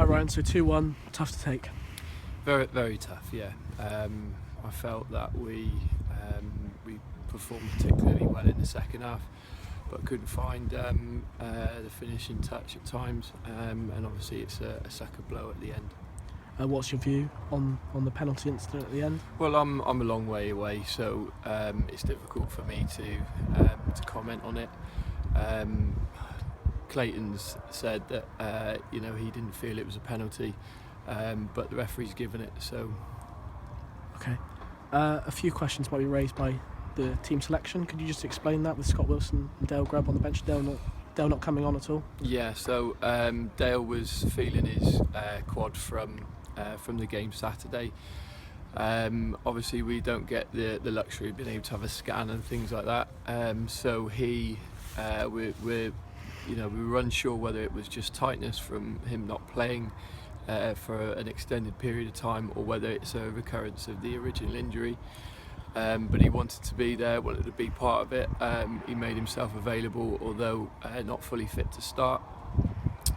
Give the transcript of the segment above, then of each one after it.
Ryan, so 2-1, tough to take. Very, very tough, yeah. I felt that we performed particularly well in the second half, but couldn't find the finishing touch at times, and obviously it's a sucker blow at the end. What's your view on the penalty incident at the end? Well, I'm a long way away, so it's difficult for me to comment on it. Clayton's said that he didn't feel it was a penalty, but the referee's given it. So, okay. A few questions might be raised by the team selection. Could you just explain that with Scott Wilson and Dale Grubb on the bench? Dale not coming on at all? Yeah. So Dale was feeling his quad from the game Saturday. Obviously, we don't get the luxury of being able to have a scan and things like that. So we were unsure whether it was just tightness from him not playing for an extended period of time, or whether it's a recurrence of the original injury. But he wanted to be there, wanted to be part of it. He made himself available, although not fully fit to start.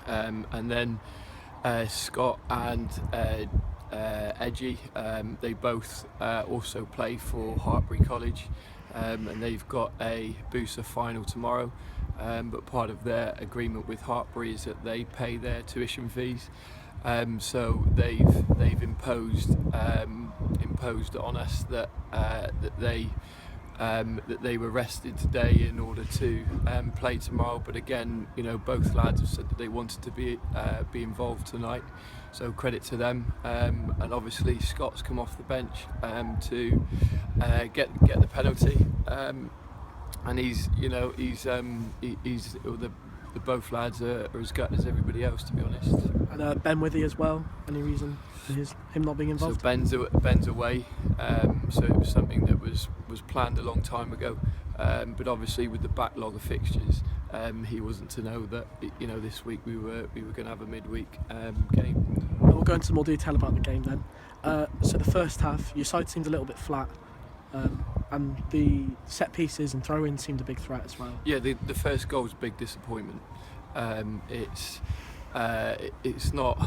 And then Scott and Edgy, they both also play for Hartpury College, and they've got a Booster final tomorrow. But part of their agreement with Hartpury is that they pay their tuition fees. So they've imposed on us that they were rested today in order to play tomorrow. But again, both lads have said that they wanted to be involved tonight. So credit to them. And obviously Scott's come off the bench to get the penalty. And the both lads are as gutted as everybody else, to be honest. And Ben Withy as well. Any reason for him not being involved? So Ben's away. So it was something that was planned a long time ago. But obviously with the backlog of fixtures, he wasn't to know that this week we were going to have a midweek game. We'll go into more detail about the game then. So the first half, your side seemed a little bit flat. And the set pieces and throw-ins seemed a big threat as well. Yeah, the first goal was a big disappointment. It's not.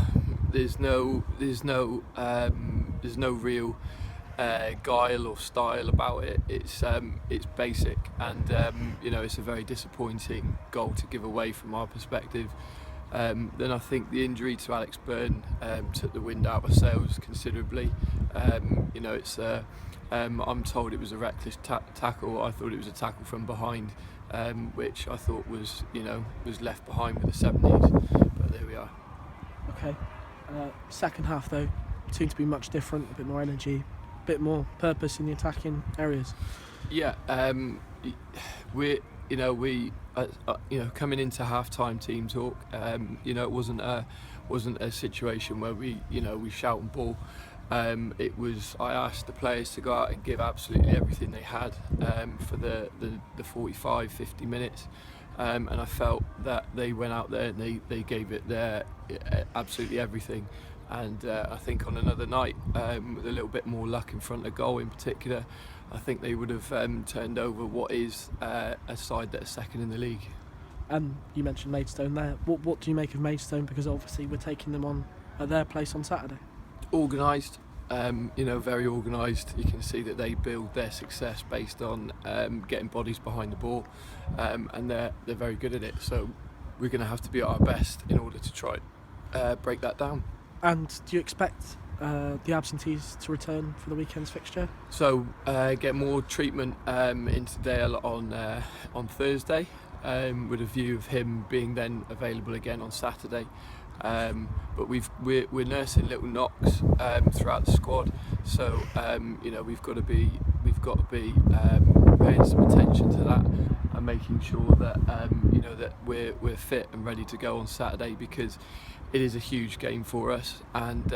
There's no real guile or style about it. It's basic, and it's a very disappointing goal to give away from our perspective. Then I think the injury to Alex Byrne took the wind out of our sails considerably. I'm told it was a reckless tackle. I thought it was a tackle from behind, which I thought was left behind with the 70s. But there we are. Okay. Second half though seemed to be much different. A bit more energy, a bit more purpose in the attacking areas. Yeah. We coming into half-time team talk. It wasn't a situation where we shout and ball. It was. I asked the players to go out and give absolutely everything they had for the 45-50 minutes, and I felt that they went out there and they gave it their absolutely everything. And I think on another night, with a little bit more luck in front of goal in particular, I think they would have turned over what is a side that is second in the league. And you mentioned Maidstone there. What do you make of Maidstone? Because obviously we're taking them on at their place on Saturday. Organised, very organised. You can see that they build their success based on getting bodies behind the ball, and they're very good at it. So we're going to have to be at our best in order to try break that down. And do you expect the absentees to return for the weekend's fixture? So get more treatment into Dale on Thursday, with a view of him being then available again on Saturday. But we're nursing little knocks throughout the squad, so we've got to be paying some attention to that and making sure that that we're fit and ready to go on Saturday, because it is a huge game for us, and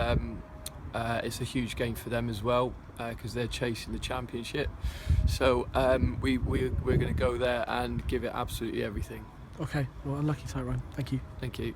it's a huge game for them as well, because they're chasing the championship. So we're going to go there and give it absolutely everything. Okay, well, unlucky tight run. Thank you. Thank you.